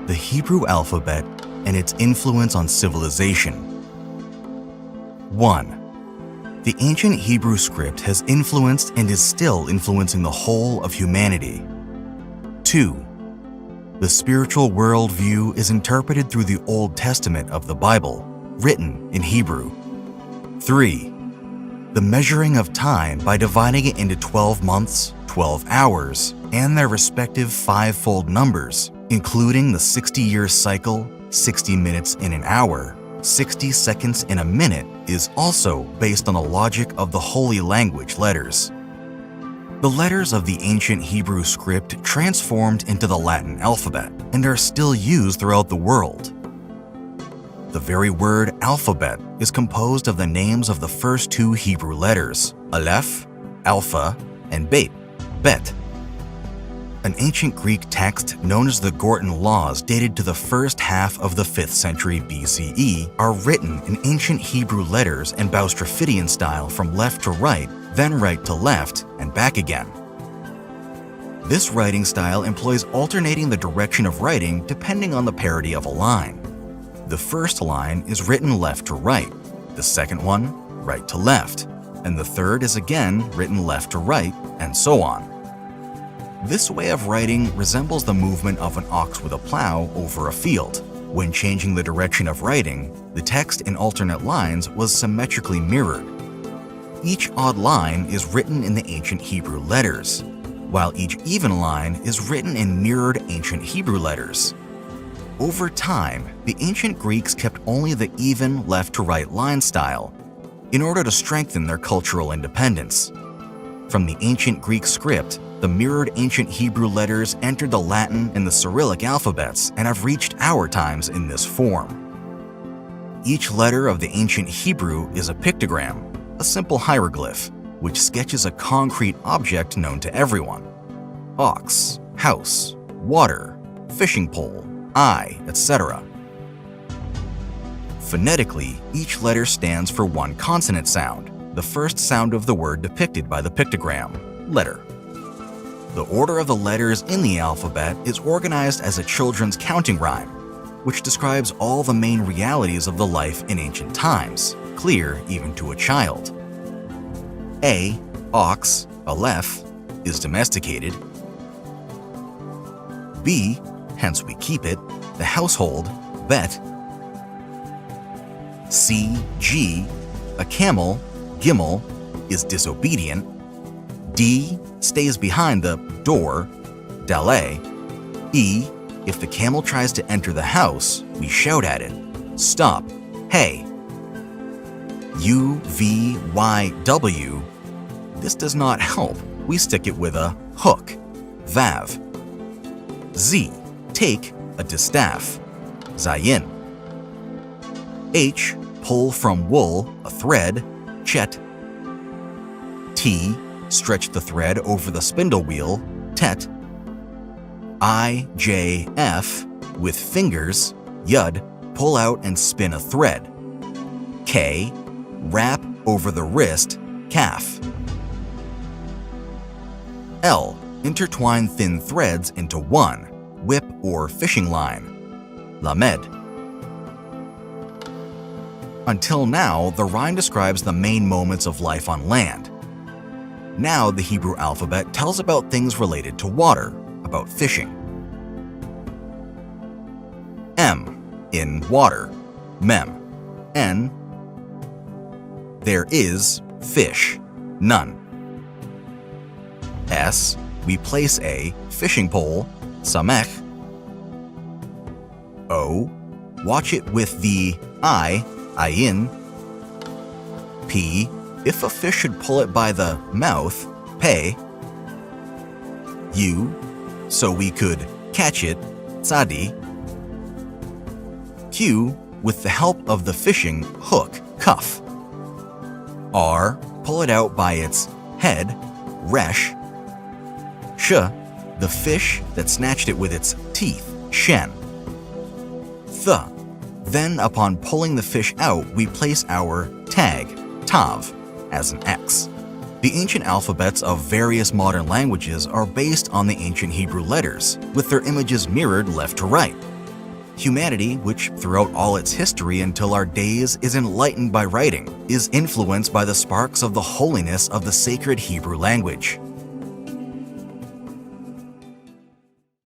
The Hebrew alphabet and its influence on civilization. 1. The ancient Hebrew script has influenced and is still influencing the whole of humanity. 2. The spiritual worldview is interpreted through the Old Testament of the Bible, written in Hebrew. 3. The measuring of time by dividing it into 12 months, 12 hours, and their respective five-fold numbers, including the 60-year cycle, 60 minutes in an hour, 60 seconds in a minute, is also based on the logic of the Holy Language letters. The letters of the ancient Hebrew script transformed into the Latin alphabet and are still used throughout the world. The very word alphabet is composed of the names of the first two Hebrew letters, Aleph, Alpha, and Beit, Bet. An ancient Greek text known as the Gorton Laws, dated to the first half of the 5th century BCE, are written in ancient Hebrew letters and Boustrophedian style from left to right, then right to left, and back again. This writing style employs alternating the direction of writing depending on the parity of a line. The first line is written left to right, the second one right to left, and the third is again written left to right, and so on. This way of writing resembles the movement of an ox with a plow over a field. When changing the direction of writing, the text in alternate lines was symmetrically mirrored. Each odd line is written in the ancient Hebrew letters, while each even line is written in mirrored ancient Hebrew letters. Over time, the ancient Greeks kept only the even left-to-right line style in order to strengthen their cultural independence. From the ancient Greek script, the mirrored ancient Hebrew letters entered the Latin and the Cyrillic alphabets and have reached our times in this form. Each letter of the ancient Hebrew is a pictogram, a simple hieroglyph, which sketches a concrete object known to everyone: ox, house, water, fishing pole, eye, etc. Phonetically, each letter stands for one consonant sound, the first sound of the word depicted by the pictogram, letter. The order of the letters in the alphabet is organized as a children's counting rhyme, which describes all the main realities of the life in ancient times, clear even to a child. A, ox, Aleph, is domesticated. B, hence we keep it, the household, Bet. C, G, a camel, Gimel, is disobedient. D, stays behind the door, Dale. E, if the camel tries to enter the house, we shout at it, stop, hey. U, V, Y, W, this does not help, we stick it with a hook, Vav. Z, take, a distaff, Zayin. H, pull from wool, a thread, Chet. T, stretch the thread over the spindle wheel, Tet. I, J, F, with fingers, Yud, pull out and spin a thread. K, wrap over the wrist, Kaf. L, intertwine thin threads into one, whip or fishing line, Lamed. Until now, the rhyme describes the main moments of life on land. Now the Hebrew alphabet tells about things related to water, about fishing. M, in water, Mem. N, there is fish, none. S, we place a fishing pole, Samech. O, watch it with the eye, Ayin. P, if a fish should pull it by the mouth, Pei. U, so we could catch it, Tzadi. Q, with the help of the fishing hook, Kuf. R, pull it out by its head, Resh. Sh, the fish that snatched it with its teeth, Shen. Th, then upon pulling the fish out, we place our tag, Tav, as an X. The ancient alphabets of various modern languages are based on the ancient Hebrew letters, with their images mirrored left to right. Humanity, which throughout all its history until our days is enlightened by writing, is influenced by the sparks of the holiness of the sacred Hebrew language.